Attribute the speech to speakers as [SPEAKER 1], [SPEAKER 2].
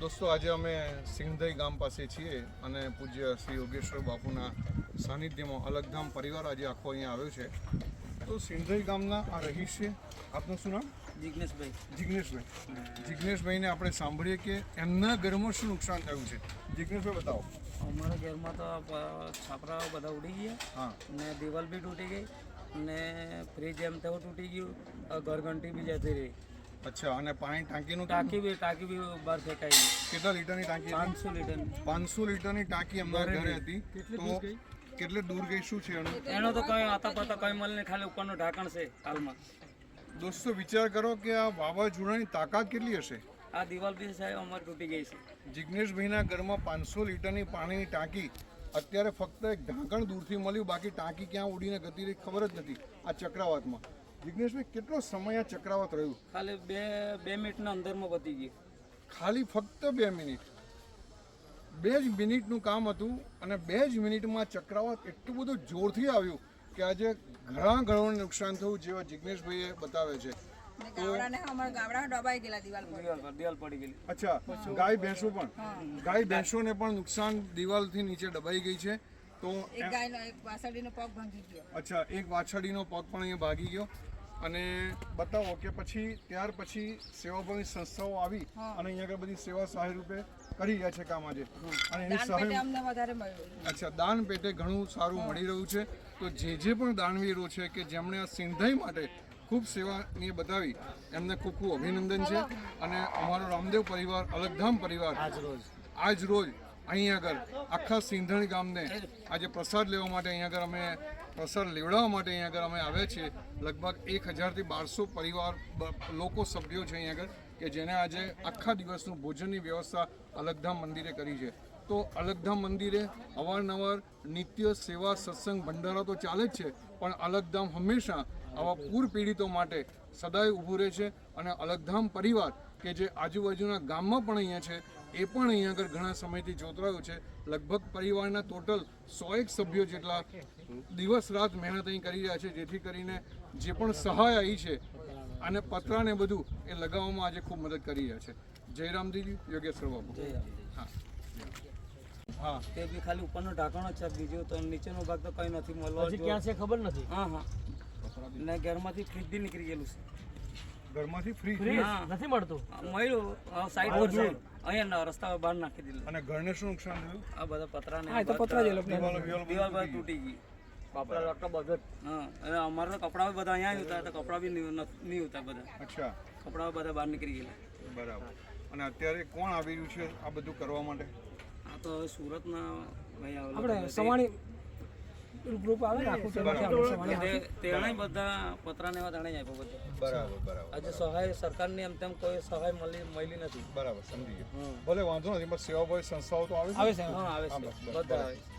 [SPEAKER 1] દોસ્તો આજે અમે સિંધઈ ગામ પાસે છીએ અને પૂજ્ય શ્રી યોગેશ્વર બાપુના સાનિધ્યમાં અલગધામ પરિવાર આજે આખો અહીંયા આવ્યો છે. તો સિંધઈ ગામના આ રહીશ છે. આપનું શું નામ? જિગ્નેશભાઈને આપણે સાંભળીએ કે એમના ઘરમાં શું નુકસાન થયું છે. જિગ્નેશભાઈ બતાવો.
[SPEAKER 2] અમારા ઘરમાં તો છાપરા બધા ઉડી ગયા.
[SPEAKER 1] હા.
[SPEAKER 2] ને દિવાલ બી તૂટી ગઈ ને ફ્રીજ એમ તો તૂટી ગયું. ઘરઘંટી બી જતી રહી.
[SPEAKER 1] અચ્છા, અને પાણી ટાંકીનું
[SPEAKER 2] ટાંકી બી બહાર ફેંકાઈ ગઈ.
[SPEAKER 1] કેટલા લીટરની ટાંકી?
[SPEAKER 2] 500 લીટરની.
[SPEAKER 1] 500 લીટરની ટાંકી અમારા ઘરે હતી. તો કેટલે દૂર ગઈ, શું છે
[SPEAKER 2] એનો તો કઈ આતા પતા કઈ મળે નહીં, ખાલી ઉપરનું ઢાંકણ છે હાલમાં.
[SPEAKER 1] દોસ્તો વિચાર કરો કે આ વાવાઝોડાની તાકાત કેટલી હશે.
[SPEAKER 2] આ દિવાલ બી સાહેબ અમારી તૂટી ગઈ છે.
[SPEAKER 1] જિગ્નેશભાઈના ઘરમાં 500 લીટરની પાણીની ટાંકી અત્યારે ફક્ત એક ઢાંકણ દૂરથી મળ્યું, બાકી ટાંકી ક્યાં ઉડીને ગતી રહી ખબર જ નથી આ ચક્રાવાતમાં. જિગ્નેશભાઈ, કેટલો સમય આ ચક્રાવાત રહ્યું?
[SPEAKER 2] ખાલી બે મિનિટના અંદરમાં પતી ગયું.
[SPEAKER 1] ખાલી ફક્ત 2 મિનિટ. 2 જ મિનિટનું કામ હતું અને 2 જ મિનિટમાં ચક્રાવાત એટલું બધું જોરથી આવ્યું કે આજે ઘરોને નુકસાન થયું, જેવા જિગ્નેશભાઈએ બતાવે છે.
[SPEAKER 2] દિવાલ પડી ગઈ.
[SPEAKER 1] અચ્છા, ગાય ભેંસોને પણ નુકસાન દિવાલથી નીચે દબાઈ ગઈ છે. તો અચ્છા, એક વાછરડીનો પગ પણ અહીંયા ભાગી ગયો. અને બતાવો કે ત્યાર પછી સેવાભાવી સંસ્થાઓ આવી અને અહીંયા આગળ બધી સેવા સહાય રૂપે કરી રહ્યા છે કામ આજે. અને એની સહાય અચ્છા, દાન પેટે ઘણું સારું મળી રહ્યું છે. તો જે પણ દાનવીરો છે કે જેમણે આ સિંધઈ માટે ખૂબ સેવાની બતાવી, એમને ખૂબ ખૂબ અભિનંદન છે. અને અમારો રામદેવ પરિવાર, અલગધામ પરિવાર આજ રોજ અહીં આગળ આખા સિંધઈ ગામને આજે પ્રસાદ લેવા માટે અહીં આગળ અમે પ્રસાદ લેવડાવવા માટે અહીં આગળ અમે આવ્યા છીએ. લગભગ 1000 થી 1200 પરિવાર સભ્યો છે અહીં આગળ કે જેને આજે આખા દિવસનું ભોજનની વ્યવસ્થા અલગધામ મંદિરે કરી છે. તો અલગધામ મંદિરે અવારનવાર નિત્ય સેવા સત્સંગ ભંડારા તો ચાલે જ છે, પણ અલગધામ હંમેશા આવા પૂર પીડિતો માટે સદાય ઊભું રહે છે. અને અલગધામ પરિવાર કે જે આજુબાજુના ગામમાં પણ અહીંયા છે, એ પણ અહીંયા આગળ ઘણા સમયથી જોતરાયો છે. લગભગ પરિવારના ટોટલ 101 સભ્યો જેટલા દિવસ રાત મહેનત અહીં કરી રહ્યા છે, જેથી કરીને જે પણ સહાય આવી છે અને પતરાને બધું એ લગાવવામાં આજે ખૂબ મદદ કરી રહ્યા છે. જય રામજી, યોગેશ્વર બાપુ. હા હા,
[SPEAKER 2] તે બી ખાલી ઉપરનું ઢાંકણ જ છે, બીજું તો નીચેનો ભાગ તો કઈ નથી મળવા.
[SPEAKER 3] ક્યાં છે ખબર નથી.
[SPEAKER 2] હા. ને ઘરમાંથી ફ્રીજ બી નીકળી ગયેલું છે.
[SPEAKER 1] ઘરમાંથી ફ્રીજ
[SPEAKER 3] નથી મળતું.
[SPEAKER 2] મળ્યું સાઈડ પર છે, અહીંયા રસ્તા બહાર નાખી દીધું.
[SPEAKER 1] અને ઘરને શું નુકસાન થયું?
[SPEAKER 2] આ બધા પતરા ને
[SPEAKER 1] દિવાલ
[SPEAKER 2] બહાર તૂટી ગઈ.
[SPEAKER 3] કપડા લટકા બધું.
[SPEAKER 2] હા, અને અમારા કપડા બધા અહીંયા ઉતાર તો કપડા બી નહીં ઉતાર બધા.
[SPEAKER 1] અચ્છા,
[SPEAKER 2] કપડા બધા બહાર નીકળી ગયેલા.
[SPEAKER 1] બરાબર. અને અત્યારે કોણ આવી રહ્યું છે આ બધું કરવા માટે?
[SPEAKER 2] આ તો હવે સુરતના ભાઈ
[SPEAKER 3] આપણે સવાણી ગ્રુપ આવે ને આખું
[SPEAKER 2] તેણે બધા પતરા ને એવા તેણે જ આપ્યો બધું.
[SPEAKER 1] બરાબર.
[SPEAKER 2] આજે સહાય સરકારની એમ તેમ કોઈ સહાય મળી નથી.
[SPEAKER 1] બરાબર, સમજી ગયો. ભલે વાંધો નથી, બસ સેવાભાવી સંસ્થાઓ તો આવે છે.
[SPEAKER 2] આવે છે બધા આવે છે.